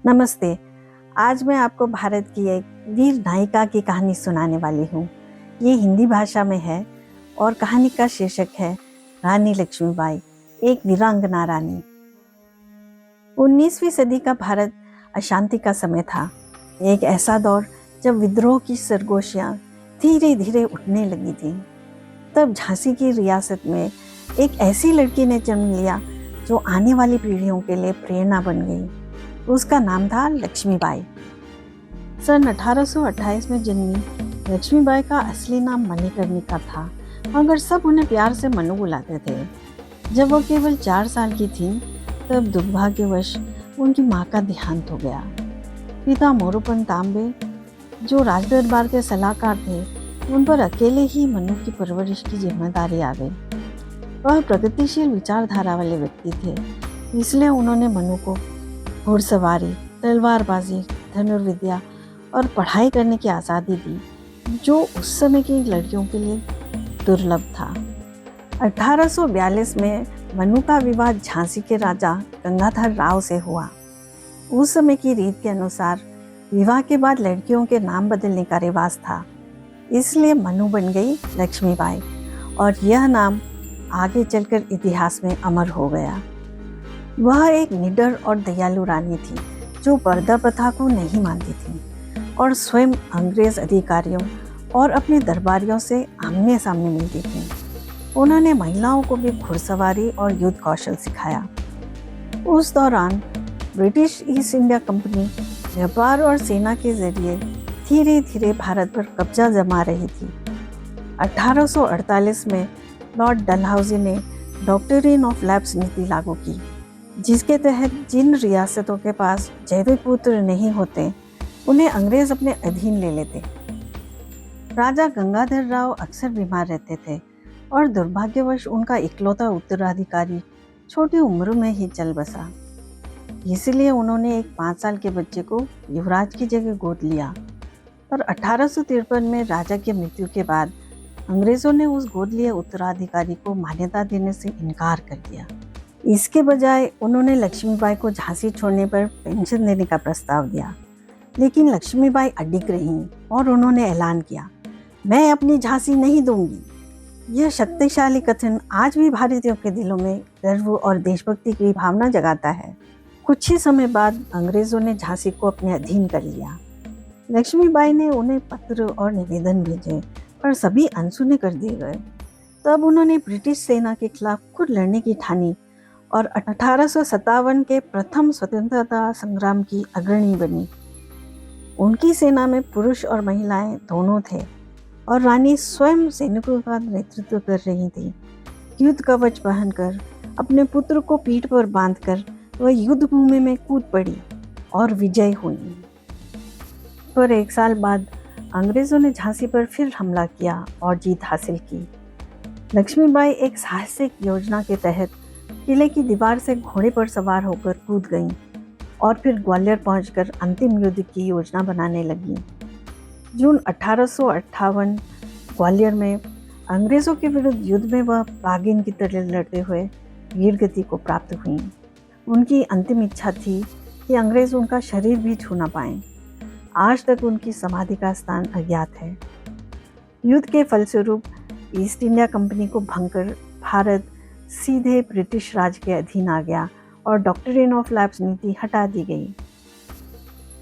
नमस्ते। आज मैं आपको भारत की एक वीर नायिका की कहानी सुनाने वाली हूँ। ये हिंदी भाषा में है और कहानी का शीर्षक है रानी लक्ष्मीबाई, एक वीरांगना रानी। 19वीं सदी का भारत अशांति का समय था। एक ऐसा दौर जब विद्रोह की सरगोशियाँ धीरे धीरे उठने लगी थी। तब झांसी की रियासत में एक ऐसी लड़की ने जन्म लिया जो आने वाली पीढ़ियों के लिए प्रेरणा बन गई। उसका नाम था लक्ष्मीबाई। सन 1828 में जन्मी लक्ष्मीबाई का असली नाम मणिकर्णिका था, मगर सब उन्हें प्यार से मनु बुलाते थे। जब वो केवल 4 साल की थी तब दुर्भाग्यवश उनकी माँ का देहांत हो गया। पिता मोरोपंत तांबे, जो राजदरबार के सलाहकार थे, उन पर अकेले ही मनु की परवरिश की जिम्मेदारी आ गई। वह प्रगतिशील विचारधारा वाले व्यक्ति थे, इसलिए उन्होंने मनु को घुड़सवारी, तलवारबाजी, धनुर्विद्या और पढ़ाई करने की आज़ादी दी, जो उस समय की लड़कियों के लिए दुर्लभ था। 1842 में मनु का विवाह झांसी के राजा गंगाधर राव से हुआ। उस समय की रीत के अनुसार विवाह के बाद लड़कियों के नाम बदलने का रिवाज था, इसलिए मनु बन गई लक्ष्मीबाई और यह नाम आगे चलकर इतिहास में अमर हो गया। वह एक निडर और दयालु रानी थी जो पर्दा प्रथा को नहीं मानती थी और स्वयं अंग्रेज अधिकारियों और अपने दरबारियों से आमने सामने मिलती थी। उन्होंने महिलाओं को भी घुड़सवारी और युद्ध कौशल सिखाया। उस दौरान ब्रिटिश ईस्ट इंडिया कंपनी व्यापार और सेना के जरिए धीरे धीरे भारत पर कब्जा जमा रही थी। 1848 में लॉर्ड डलहौजी ने डॉक्ट्रिन ऑफ लैप्स नीति लागू की, जिसके तहत जिन रियासतों के पास जैविक पुत्र नहीं होते उन्हें अंग्रेज अपने अधीन ले लेते। राजा गंगाधर राव अक्सर बीमार रहते थे और दुर्भाग्यवश उनका इकलौता उत्तराधिकारी छोटी उम्र में ही चल बसा। इसलिए उन्होंने एक 5 साल के बच्चे को युवराज की जगह गोद लिया। पर 1853 में राजा की मृत्यु के बाद अंग्रेजों ने उस गोद लिए उत्तराधिकारी को मान्यता देने से इनकार कर दिया। इसके बजाय उन्होंने लक्ष्मीबाई को झांसी छोड़ने पर पेंशन देने का प्रस्ताव दिया, लेकिन लक्ष्मीबाई अडिग रहीं और उन्होंने ऐलान किया, मैं अपनी झांसी नहीं दूंगी। यह शक्तिशाली कथन आज भी भारतीयों के दिलों में गर्व और देशभक्ति की भावना जगाता है। कुछ ही समय बाद अंग्रेजों ने झांसी को अपने अधीन कर लिया। लक्ष्मीबाई ने उन्हें पत्र और निवेदन भेजे, पर सभी अनसुने कर दिए गए। तब उन्होंने ब्रिटिश सेना के खिलाफ खुद लड़ने की ठानी और 1857 के प्रथम स्वतंत्रता संग्राम की अग्रणी बनी। उनकी सेना में पुरुष और महिलाएं दोनों थे और रानी स्वयं सैनिकों का नेतृत्व कर रही थी। युद्ध कवच पहनकर अपने पुत्र को पीठ पर बांधकर वह युद्ध भूमि में कूद पड़ी और विजय हुई। पर 1 साल बाद अंग्रेजों ने झांसी पर फिर हमला किया और जीत हासिल की। लक्ष्मीबाई एक साहसिक योजना के तहत किले की दीवार से घोड़े पर सवार होकर कूद गईं और फिर ग्वालियर पहुंचकर अंतिम युद्ध की योजना बनाने लगीं। जून 1858 ग्वालियर में अंग्रेज़ों के विरुद्ध युद्ध में वह बाघिन की तरह लड़ते हुए वीरगति को प्राप्त हुईं। उनकी अंतिम इच्छा थी कि अंग्रेज उनका शरीर भी छू ना पाएं। आज तक उनकी समाधि का स्थान अज्ञात है। युद्ध के फलस्वरूप ईस्ट इंडिया कंपनी को भंग कर भारत सीधे ब्रिटिश राज के अधीन आ गया और डॉक्ट्रिन ऑफ लैप्स नीति हटा दी गई।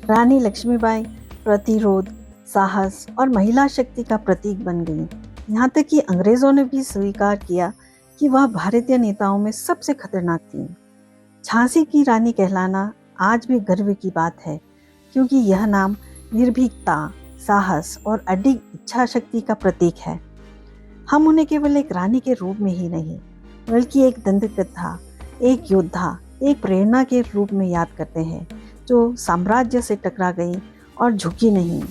रानी लक्ष्मीबाई प्रतिरोध, साहस और महिला शक्ति का प्रतीक बन गई। यहाँ तक कि अंग्रेजों ने भी स्वीकार किया कि वह भारतीय नेताओं में सबसे खतरनाक थी। झांसी की रानी कहलाना आज भी गर्व की बात है, क्योंकि यह नाम निर्भीकता, साहस और अडिग इच्छा शक्ति का प्रतीक है। हम उन्हें केवल एक रानी के रूप में ही नहीं, बल्कि एक दंतकथा, एक योद्धा, एक प्रेरणा के रूप में याद करते हैं, जो साम्राज्य से टकरा गई और झुकी नहीं।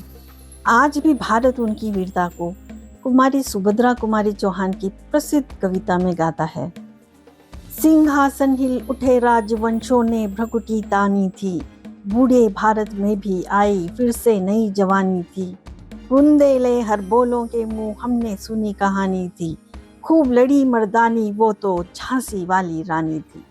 आज भी भारत उनकी वीरता को कुमारी सुभद्रा कुमारी चौहान की प्रसिद्ध कविता में गाता है। सिंहासन हिल उठे राजवंशों ने भ्रकुटी तानी थी, बूढ़े भारत में भी आई फिर से नई जवानी थी। बुंदेले हर बोलों के मुंह हमने सुनी कहानी थी, खूब लड़ी मर्दानी वो तो झांसी वाली रानी थी।